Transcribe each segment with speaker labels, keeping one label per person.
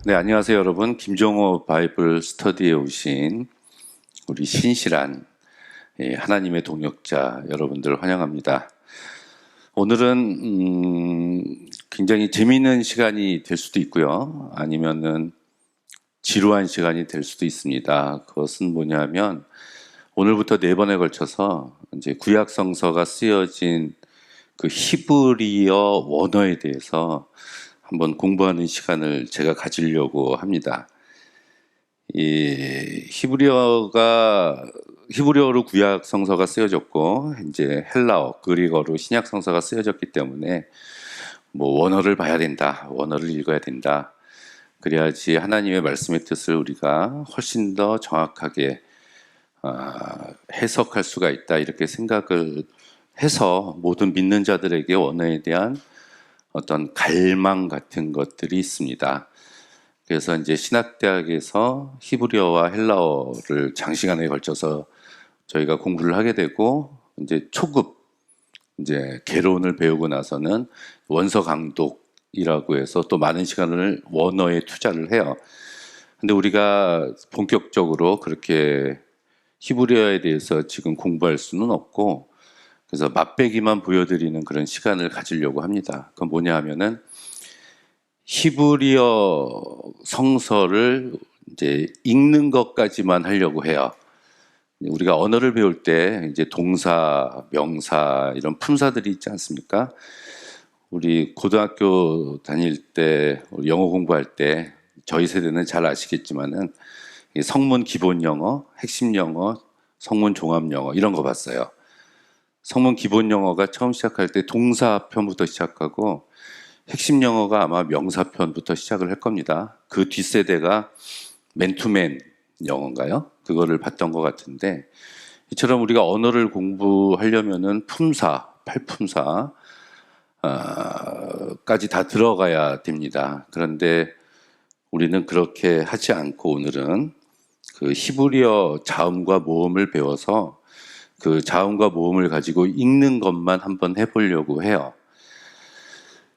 Speaker 1: 네, 안녕하세요, 여러분. 김종호 바이블 스터디에 오신 우리 신실한 하나님의 동역자 여러분들 환영합니다. 오늘은 굉장히 재미있는 시간이 될 수도 있고요. 아니면은 지루한 시간이 될 수도 있습니다. 그것은 뭐냐면 오늘부터 4번에 걸쳐서 이제 구약 성서가 쓰여진 그 히브리어 원어에 대해서 한번 공부하는 시간을 제가 가지려고 합니다. 이 히브리어로 구약 성서가 쓰여졌고 이제 헬라어, 그리거로 신약 성서가 쓰여졌기 때문에 뭐 원어를 봐야 된다, 원어를 읽어야 된다. 그래야지 하나님의 말씀의 뜻을 우리가 훨씬 더 정확하게 해석할 수가 있다, 이렇게 생각을 해서 모든 믿는 자들에게 원어에 대한 어떤 갈망 같은 것들이 있습니다. 그래서 이제 신학대학에서 히브리어와 헬라어를 장시간에 걸쳐서 저희가 공부를 하게 되고, 이제 초급 이제 개론을 배우고 나서는 원서 강독이라고 해서 또 많은 시간을 원어에 투자를 해요. 근데 우리가 본격적으로 그렇게 히브리어에 대해서 지금 공부할 수는 없고, 그래서 맛배기만 보여드리는 그런 시간을 가지려고 합니다. 그건 뭐냐 하면은 히브리어 성서를 이제 읽는 것까지만 하려고 해요. 우리가 언어를 배울 때 이제 동사, 명사 이런 품사들이 있지 않습니까? 우리 고등학교 다닐 때, 우리 영어 공부할 때 저희 세대는 잘 아시겠지만은 성문 기본 영어, 핵심 영어, 성문 종합 영어 이런 거 봤어요. 성문 기본 영어가 처음 시작할 때 동사편부터 시작하고 핵심 영어가 아마 명사편부터 시작을 할 겁니다. 그 뒷세대가 맨투맨 영어인가요? 그거를 봤던 것 같은데, 이처럼 우리가 언어를 공부하려면은 품사, 팔품사 까지 다 들어가야 됩니다. 그런데 우리는 그렇게 하지 않고 오늘은 그 히브리어 자음과 모음을 배워서 그 자음과 모음을 가지고 읽는 것만 한번 해보려고 해요.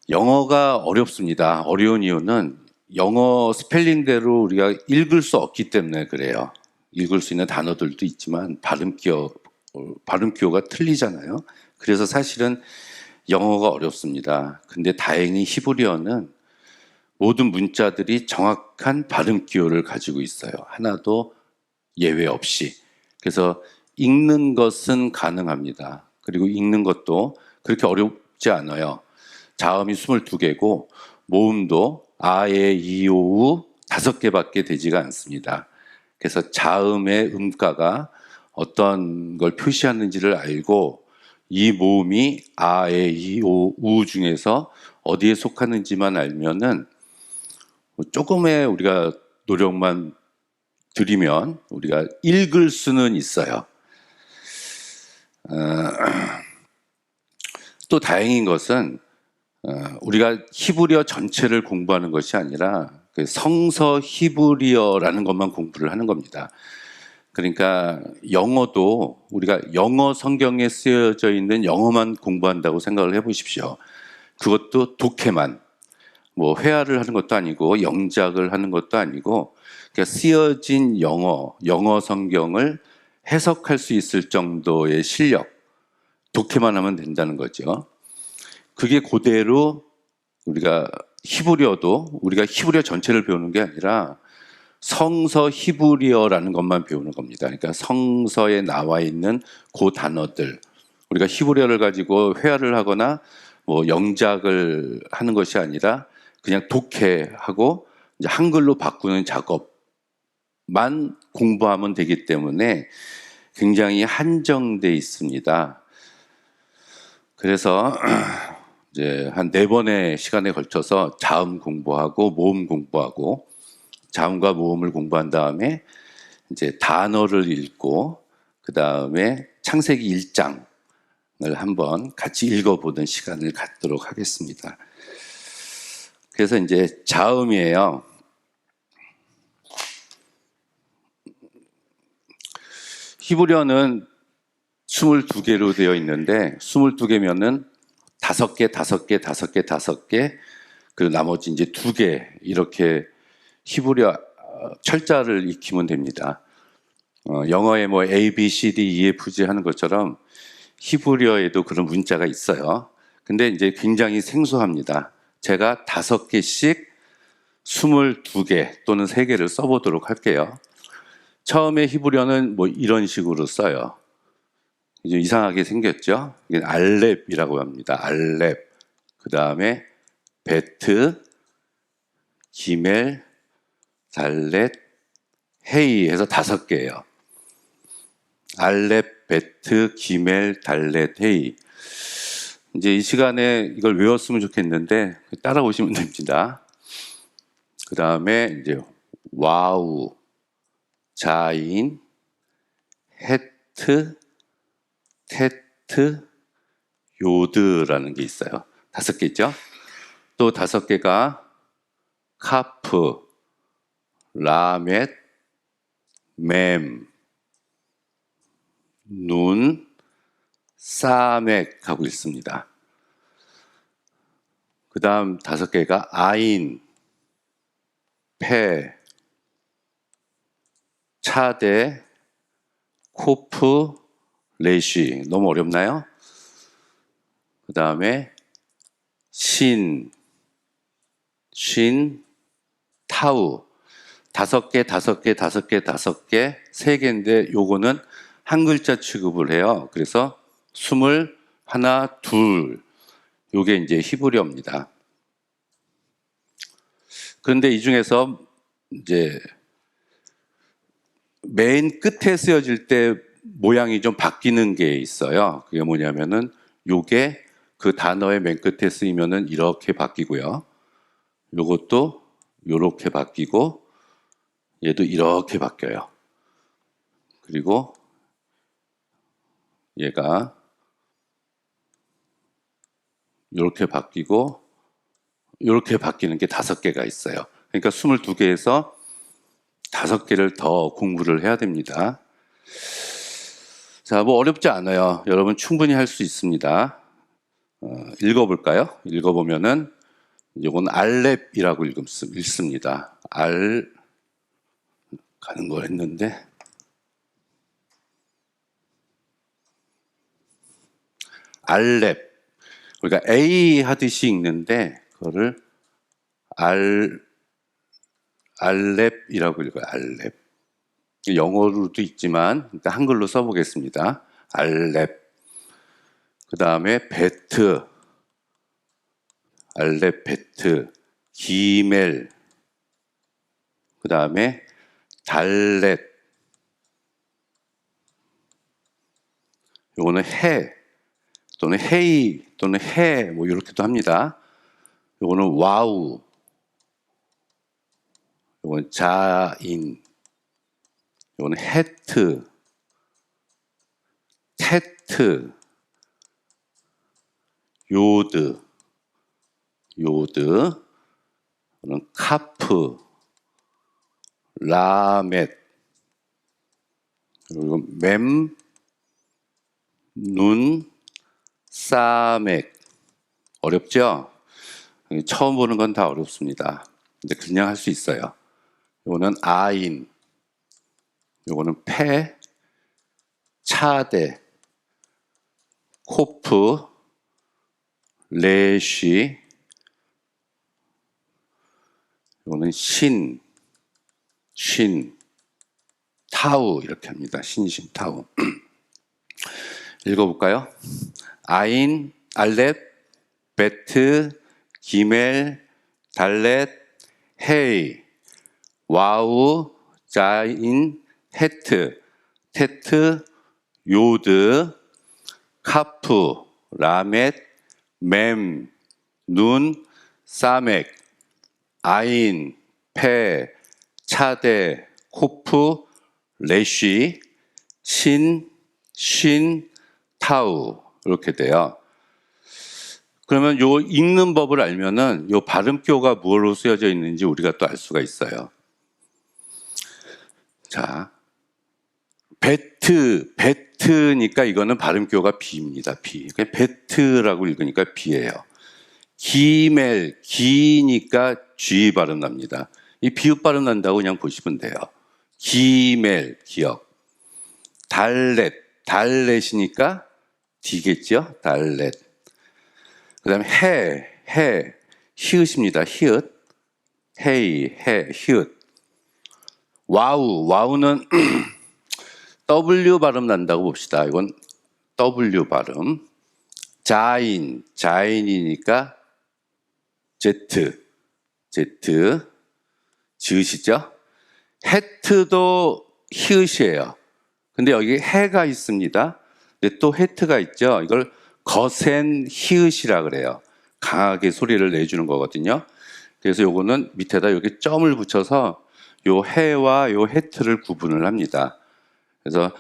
Speaker 1: 영어가 어렵습니다. 어려운 이유는 영어 스펠링대로 우리가 읽을 수 없기 때문에 그래요. 읽을 수 있는 단어들도 있지만 발음 기호가 틀리잖아요. 그래서 사실은 영어가 어렵습니다. 근데 다행히 히브리어는 모든 문자들이 정확한 발음 기호를 가지고 있어요. 하나도 예외 없이. 그래서 읽는 것은 가능합니다. 그리고 읽는 것도 그렇게 어렵지 않아요. 자음이 22개고 모음도 아, 에, 이, 오, 우 5개밖에 되지가 않습니다. 그래서 자음의 음가가 어떤 걸 표시하는지를 알고 이 모음이 아, 에, 이, 오, 우 중에서 어디에 속하는지만 알면은 조금의 우리가 노력만 들이면 우리가 읽을 수는 있어요. 또 다행인 것은 우리가 히브리어 전체를 공부하는 것이 아니라 그 성서 히브리어라는 것만 공부를 하는 겁니다. 그러니까 영어도 우리가 영어 성경에 쓰여져 있는 영어만 공부한다고 생각을 해보십시오. 그것도 독해만, 뭐 회화를 하는 것도 아니고 영작을 하는 것도 아니고 그러니까 쓰여진 영어 성경을 해석할 수 있을 정도의 실력, 독해만 하면 된다는 거죠. 그게 그대로 우리가 우리가 히브리어 전체를 배우는 게 아니라 성서 히브리어라는 것만 배우는 겁니다. 그러니까 성서에 나와 있는 그 단어들, 우리가 히브리어를 가지고 회화를 하거나 뭐 영작을 하는 것이 아니라 그냥 독해하고 이제 한글로 바꾸는 작업만 공부하면 되기 때문에 굉장히 한정돼 있습니다. 그래서 이제 한 4번의 시간에 걸쳐서 자음 공부하고 모음 공부하고 자음과 모음을 공부한 다음에 이제 단어를 읽고 그 다음에 창세기 1장을 한번 같이 읽어보는 시간을 갖도록 하겠습니다. 그래서 이제 자음이에요. 히브리어는 22개로 되어 있는데 22개면은 5개, 5개, 5개, 5개, 그리고 나머지 이제 2개 이렇게 히브리어 철자를 익히면 됩니다. 영어에 뭐 A, B, C, D, E, F, G 하는 것처럼 히브리어에도 그런 문자가 있어요. 근데 이제 굉장히 생소합니다. 제가 5개씩 22개 또는 3개를 써보도록 할게요. 처음에 히브리어는 뭐 이런 식으로 써요. 이제 이상하게 생겼죠? 이게 알렙이라고 합니다. 알렙. 그 다음에 베트, 기멜, 달렛, 헤이 해서 5개예요. 알렙, 베트, 기멜, 달렛, 헤이. 이제 이 시간에 이걸 외웠으면 좋겠는데 따라오시면 됩니다. 그 다음에 이제 와우, 자인, 헤트, 테트, 요드라는 게 있어요. 5개죠. 또 5개가 카프, 라멧, 맴, 눈, 사멕 하고 있습니다. 그 다음 5개가 아인, 페, 차데, 코프, 레시. 너무 어렵나요? 그 다음에 신, 타우. 5개, 5개, 5개, 5개, 3개인데 요거는 한 글자 취급을 해요. 그래서 21, 2. 요게 이제 히브리어입니다. 그런데 이 중에서 이제 맨 끝에 쓰여질 때 모양이 좀 바뀌는 게 있어요. 그게 뭐냐면은 요게 그 단어의 맨 끝에 쓰이면은 이렇게 바뀌고요. 요것도 요렇게 바뀌고 얘도 이렇게 바뀌어요. 그리고 얘가 이렇게 바뀌고 이렇게 바뀌는 게 5개가 있어요. 그러니까 22개에서 5개를 더 공부를 해야 됩니다. 자, 뭐 어렵지 않아요. 여러분 충분히 할 수 있습니다. 읽어볼까요? 읽어보면은 이건 알렙이라고 읽습니다. 가는 걸 했는데 알렙. 그러니까 A 하듯이 읽는데 그거를 알렙이라고 읽어요. 알렙. 영어로도 있지만 일단 한글로 써보겠습니다. 알렙. 그 다음에 베트, 알렙 베트, 기멜. 그 다음에 달렛. 요거는 해 또는 헤이 또는 해 뭐 이렇게도 합니다. 요거는 와우. 요건 자인. 요거는 헤트, 테트, 요드, 요는 카프, 라멧, 그리고 맴, 눈, 사맥. 어렵죠? 처음 보는 건 다 어렵습니다. 근데 그냥 할 수 있어요. 요거는 아인, 요거는 페, 차데, 코프, 레시, 요거는 신, 타우 이렇게 합니다. 신신, 타우. 읽어볼까요? 아인, 알렙, 베트, 기멜, 달렛, 헤이, 와우, 자인, 헤트, 테트, 요드, 카프, 라멧, 맴, 눈, 사맥, 아인, 페, 차데, 코프, 레시, 신, 타우 이렇게 돼요. 그러면 요 읽는 법을 알면은 요 발음표가 무엇으로 쓰여져 있는지 우리가 또 알 수가 있어요. 자, 베트니까 이거는 발음표가 B입니다. B. 베트라고 읽으니까 B예요. 기멜, 기니까 G 발음 납니다. 이 비읍 발음 난다고 그냥 보시면 돼요. 기멜, 기억. 달렛, 달렛이니까 D겠죠? 달렛. 그 다음에 해, 히읗입니다. 히읗. 헤이, 히읗. 와우는 W 발음 난다고 봅시다. 이건 W 발음. 자인이니까 Z, 지으시죠? 해트도 히읗이에요. 근데 여기 해가 있습니다. 근데 또 해트가 있죠. 이걸 거센 히읗이라 그래요. 강하게 소리를 내주는 거거든요. 그래서 요거는 밑에다 여기 점을 붙여서 요 해와 요 해트를 구분을 합니다. 그래서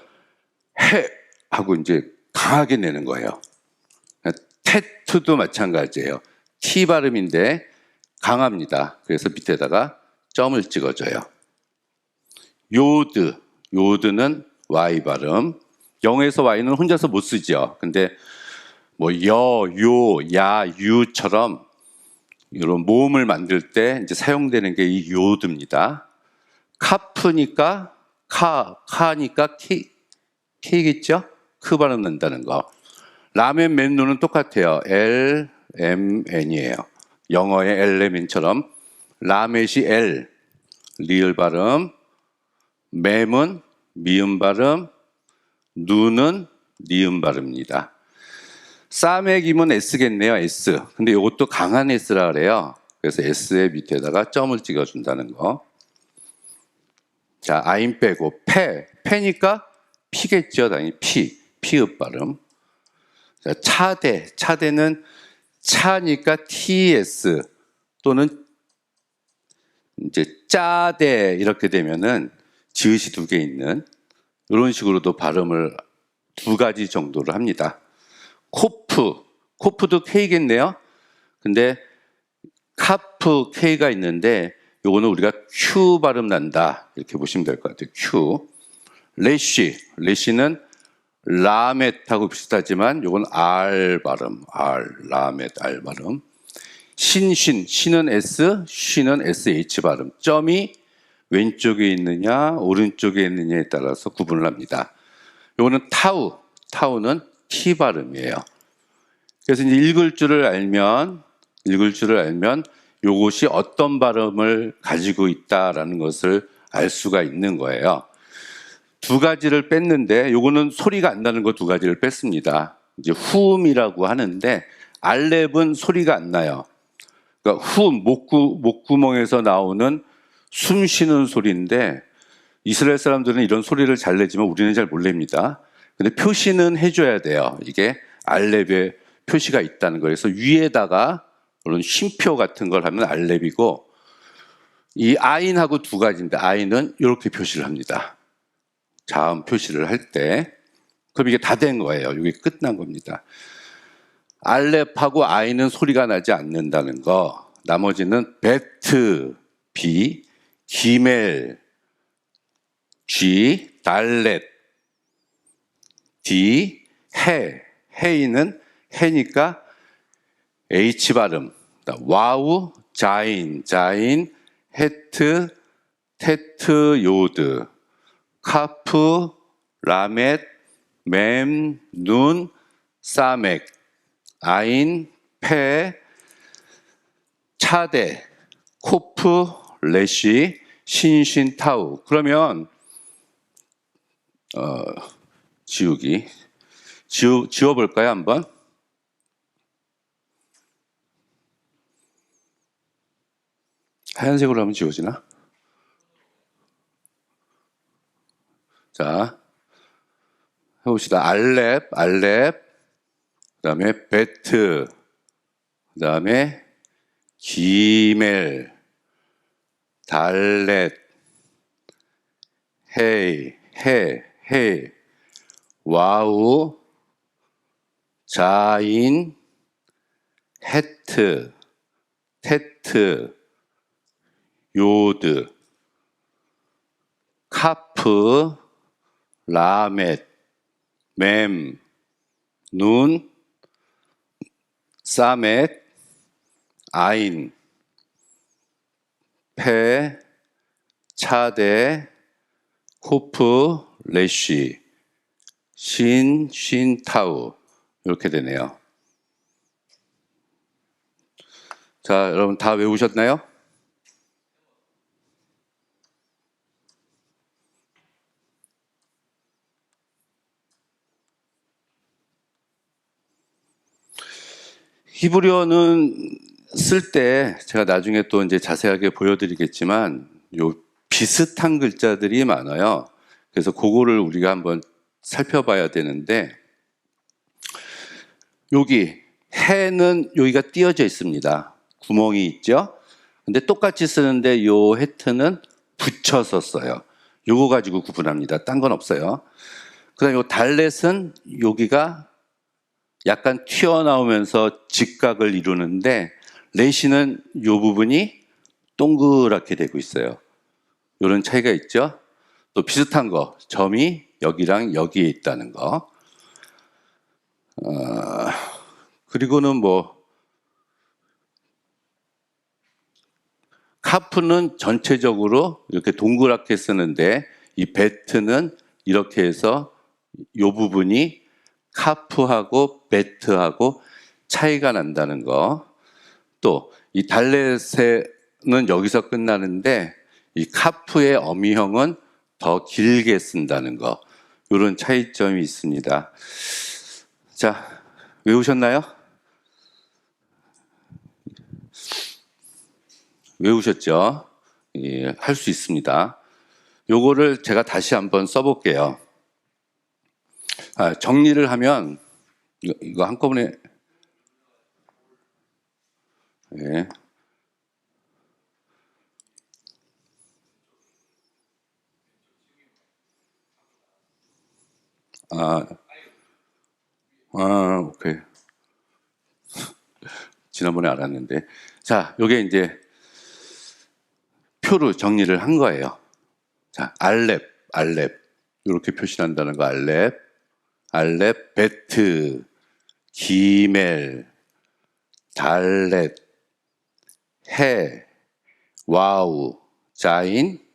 Speaker 1: 해 하고 이제 강하게 내는 거예요. 테트도 마찬가지예요. T 발음인데 강합니다. 그래서 밑에다가 점을 찍어줘요. 요드는 Y 발음. 영어에서 Y는 혼자서 못 쓰죠. 근데 뭐 유처럼 이런 모음을 만들 때 이제 사용되는 게 이 요드입니다. 카프니까 카니까 K겠죠? 크 발음 난다는 거. 라멘 맨누는 똑같아요. LMN이에요. 영어의 LMN처럼 라멧이 L 리을 발음, 맴은 미음 발음, 누는 니음 발음입니다. 싸매김은 S겠네요. S. 근데 이것도 강한 S라 그래요. 그래서 S의 밑에다가 점을 찍어준다는 거. 자, 아임 빼고 패니까 P겠죠. 당연히 피읍 발음. 자, 차대는 차니까 TS 또는 이제 짜대 이렇게 되면은 지읒이 두 개 있는 이런 식으로도 발음을 두 가지 정도를 합니다. 코프도 K겠네요. 근데 카프 K가 있는데 요거는 우리가 Q 발음 난다 이렇게 보시면 될 것 같아요. Q. 레시는 라멧하고 비슷하지만 요건 R 발음. 라멧 R 발음. 신은 S, 쉬는 SH 발음. 점이 왼쪽에 있느냐 오른쪽에 있느냐에 따라서 구분을 합니다. 요거는 타우는 T 발음이에요. 그래서 이제 읽을 줄을 알면 요것이 어떤 발음을 가지고 있다라는 것을 알 수가 있는 거예요. 두 가지를 뺐는데 요거는 소리가 안 나는 거 두 가지를 뺐습니다. 이제 후음이라고 하는데 알렙은 소리가 안 나요. 그러니까 후음 목구멍에서 나오는 숨 쉬는 소리인데 이스라엘 사람들은 이런 소리를 잘 내지만 우리는 잘 못 냅니다. 근데 표시는 해줘야 돼요. 이게 알렙의 표시가 있다는 거예요. 그래서 위에다가 그런 쉼표 같은 걸 하면 알렙이고 이 아인하고 두 가지인데 아인은 이렇게 표시를 합니다. 자음 표시를 할 때. 그럼 이게 다 된 거예요. 이게 끝난 겁니다. 알렙하고 아인은 소리가 나지 않는다는 거. 나머지는 베트, B, 기멜, G, 달렛, D, 헤이는 해니까 H 발음. 와우, 자인, 헤트, 테트, 요드, 카프, 라멧, 맴, 눈, 사맥, 아인, 페, 차대, 코프, 레시, 신신, 타우. 그러면 지워볼까요 한번? 하얀색으로 하면 지워지나? 자, 해봅시다. 알렙, 그 다음에 베트, 그 다음에 기멜, 달렛, 헤이, 와우, 자인, 헤트, 테트, 요드, 카프, 라멧, 맴, 눈, 사멧, 아인, 페, 차대, 코프, 레쉬, 신, 쉰, 타우 이렇게 되네요. 자, 여러분 다 외우셨나요? 히브리어는 쓸 때 제가 나중에 또 이제 자세하게 보여드리겠지만 요 비슷한 글자들이 많아요. 그래서 그거를 우리가 한번 살펴봐야 되는데 여기 해는 여기가 띄어져 있습니다. 구멍이 있죠. 근데 똑같이 쓰는데 요 해트는 붙여서 써요. 요거 가지고 구분합니다. 딴 건 없어요. 그다음 요 달렛은 여기가 약간 튀어나오면서 직각을 이루는데 레시는 요 부분이 동그랗게 되고 있어요. 이런 차이가 있죠. 또 비슷한 거 점이 여기랑 여기에 있다는 거. 그리고는 뭐 카프는 전체적으로 이렇게 동그랗게 쓰는데 이 베트는 이렇게 해서 이 부분이 카프하고 베트하고 차이가 난다는 거. 또 이 달렛에는 여기서 끝나는데 이 카프의 어미형은 더 길게 쓴다는 거. 이런 차이점이 있습니다. 자, 외우셨나요? 외우셨죠? 예, 할 수 있습니다. 요거를 제가 다시 한번 써볼게요. 정리를 하면 이거 한꺼번에 예. 아, 오케이. 지난번에 알았는데. 자, 요게 이제 표로 정리를 한 거예요. 자, 알렙. 이렇게 표시한다는 거, 알렙, 베트, 기멜, 달렛, 해, 와우, 자인.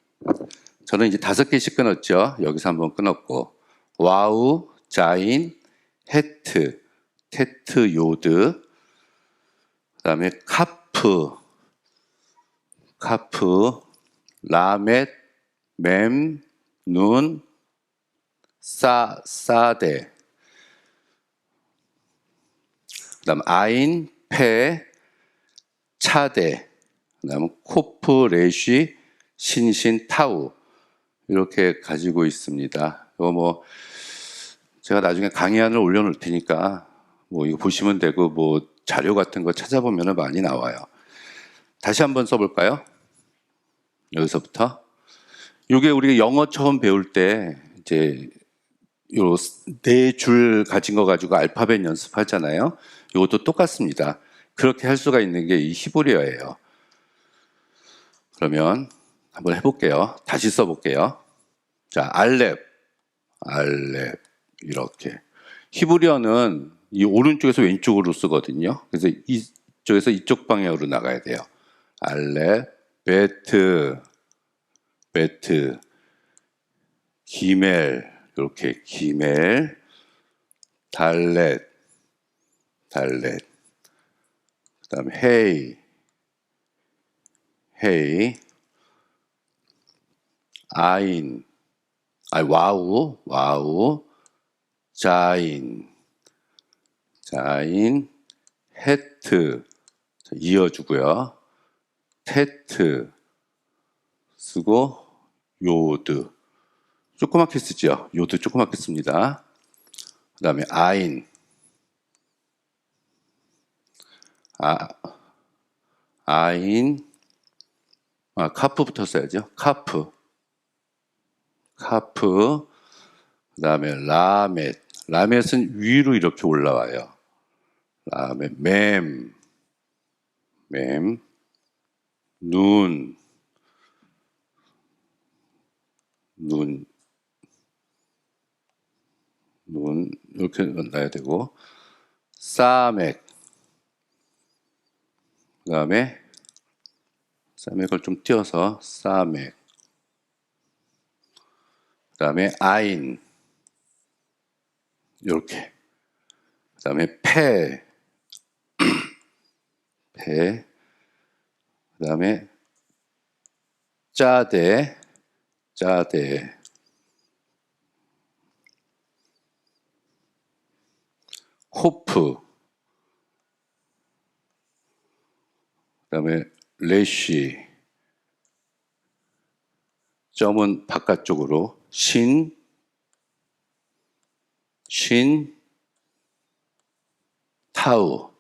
Speaker 1: 저는 이제 5개씩 끊었죠. 여기서 한번 끊었고. 와우, 자인, 헤트, 테트, 요드. 그 다음에 카프, 라멧, 맴, 눈, 사데. 그 다음 아인, 페, 차데. 그 다음 코프, 레쉬, 신신, 타우. 이렇게 가지고 있습니다. 이거 뭐 제가 나중에 강의안을 올려놓을 테니까 뭐 이거 보시면 되고 뭐 자료 같은 거 찾아보면 많이 나와요. 다시 한번 써볼까요? 여기서부터. 이게 우리가 영어 처음 배울 때 이제 요 4줄 가진 거 가지고 알파벳 연습하잖아요. 이것도 똑같습니다. 그렇게 할 수가 있는 게 이 히브리어예요. 그러면 한번 해볼게요. 다시 써볼게요. 자, 알렙 이렇게. 히브리어는 이 오른쪽에서 왼쪽으로 쓰거든요. 그래서 이쪽에서 이쪽 방향으로 나가야 돼요. 알렙, 베트, 기멜, 이렇게 기멜, 달렛, 그다음에 헤이, 아인, 와우, 자인, 헤트, 이어주고요. 테트 쓰고 요드 조그맣게 쓰죠. 요드 조그맣게 씁니다. 그 다음에 아인, 카프부터 써야죠. 카프, 그 다음에 라멧은 위로 이렇게 올라와요. 라멧, 맴, 눈 이렇게 넣어야 되고, 사맥, 그 다음에 사맥을 좀 띄어서 사맥, 그다음에 아인 이렇게. 그다음에 폐, 그다음에 짜대, 호프, 그다음에 레쉬, 점은 바깥쪽으로 신, 타우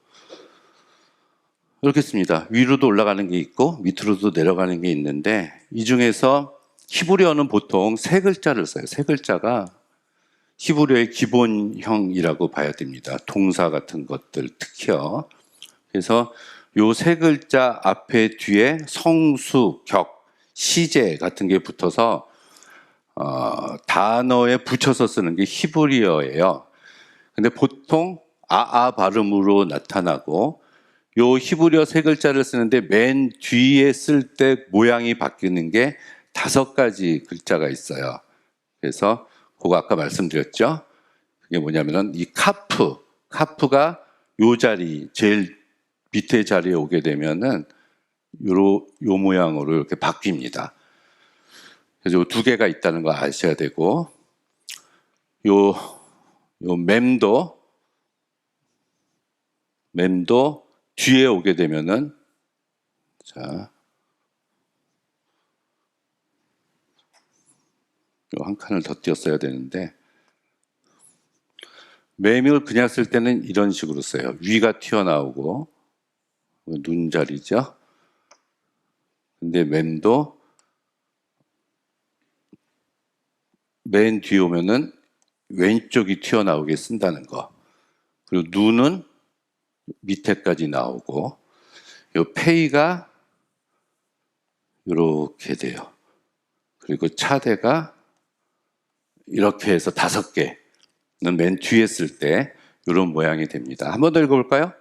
Speaker 1: 이렇게 씁니다. 위로도 올라가는 게 있고 밑으로도 내려가는 게 있는데 이 중에서 히브리어는 보통 세 글자를 써요. 세 글자가 히브리어의 기본형이라고 봐야 됩니다. 동사 같은 것들 특히요. 그래서 요 세 글자 앞에 뒤에 성수, 격, 시제 같은 게 붙어서 단어에 붙여서 쓰는 게 히브리어예요. 근데 보통 아아 발음으로 나타나고 요 히브리어 세 글자를 쓰는데 맨 뒤에 쓸 때 모양이 바뀌는 게 5가지 글자가 있어요. 그래서 그거 아까 말씀드렸죠. 그게 뭐냐면은 이 카프가 요 자리 제일 밑에 자리에 오게 되면은 요 모양으로 이렇게 바뀝니다. 그래서 요 2개가 있다는 거 아셔야 되고 요 맴도 뒤에 오게 되면은 자, 요 한 칸을 더 띄었어야 되는데 맴을 그냥 쓸 때는 이런 식으로 써요. 위가 튀어나오고 눈 자리죠. 근데 맴도 맨 뒤에 오면은 왼쪽이 튀어나오게 쓴다는 거. 그리고 눈은 밑에까지 나오고 요 페이가 이렇게 돼요. 그리고 차대가 이렇게 해서 5개는 맨 뒤에 쓸 때 이런 모양이 됩니다. 한 번 더 읽어볼까요?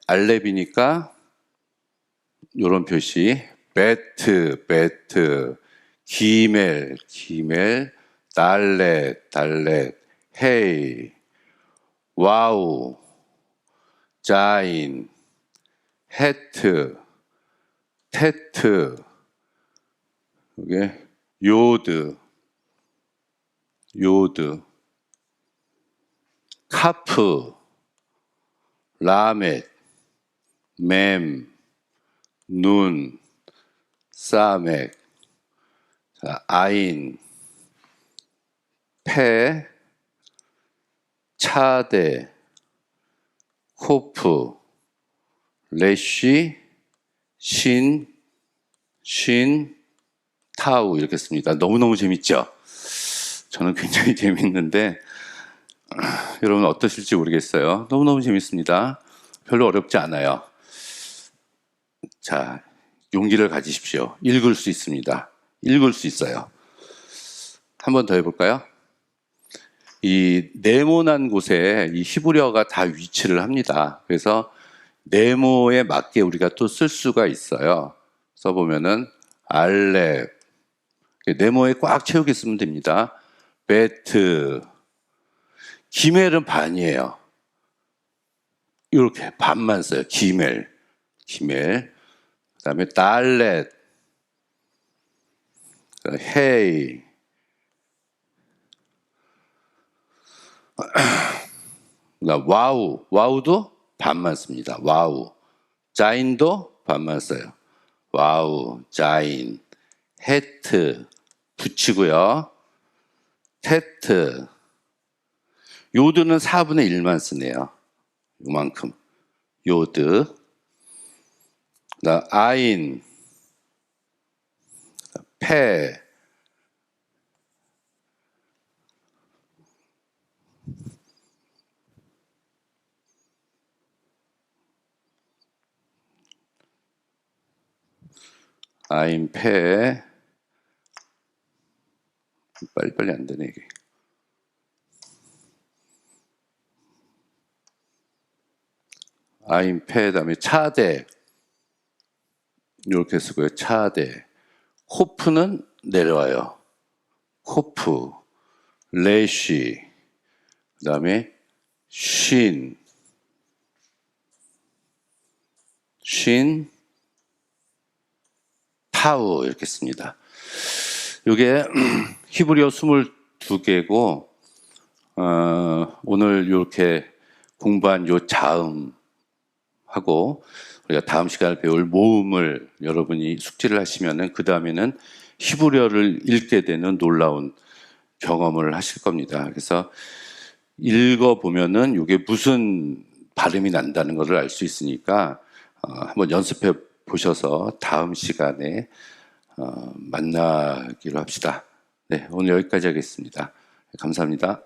Speaker 1: 알렙이니까 이런 표시, 베트, 기멜, 달렛, 헤이, 와우, 자인, 헤트, 테트, 이게 요드, 카프, 라멧, 맴, 눈, 사멕, 아인, 폐, 차대, 코프, 레쉬, 신, 타우 이렇게 씁니다. 너무너무 재밌죠? 저는 굉장히 재밌는데 여러분 어떠실지 모르겠어요. 너무너무 재밌습니다. 별로 어렵지 않아요. 자, 용기를 가지십시오. 읽을 수 있습니다. 읽을 수 있어요. 한 번 더 해볼까요? 이 네모난 곳에 이 히브리어가 다 위치를 합니다. 그래서 네모에 맞게 우리가 또 쓸 수가 있어요. 써보면은 알렙, 네모에 꽉 채우게 쓰면 됩니다. 베트, 기멜은 반이에요. 이렇게 반만 써요. 기멜. 그다음에 달렛, 헤이, 와우도 반만 씁니다. 와우. 자인도 반만 써요. 와우, 자인, 헤트 붙이고요. 테트, 요드는 4분의 1만 쓰네요. 요만큼. 요드. 그다음 아인, 페, 아인, 페, 빨리빨리 안 되네, 이게. 아인, 페, 다음에 차대. 이렇게 쓰고요. 차대. 코프는 내려와요. 호프, 레쉬, 그다음에 쉰, 타우 이렇게 씁니다. 이게 히브리어 22개고 오늘 이렇게 공부한 요 자음하고 우리가 다음 시간에 배울 모음을 여러분이 숙지를 하시면은 그 다음에는 히브리어를 읽게 되는 놀라운 경험을 하실 겁니다. 그래서 읽어 보면은 이게 무슨 발음이 난다는 것을 알 수 있으니까 한번 연습해 보셔서 다음 시간에 만나기로 합시다. 네, 오늘 여기까지 하겠습니다. 감사합니다.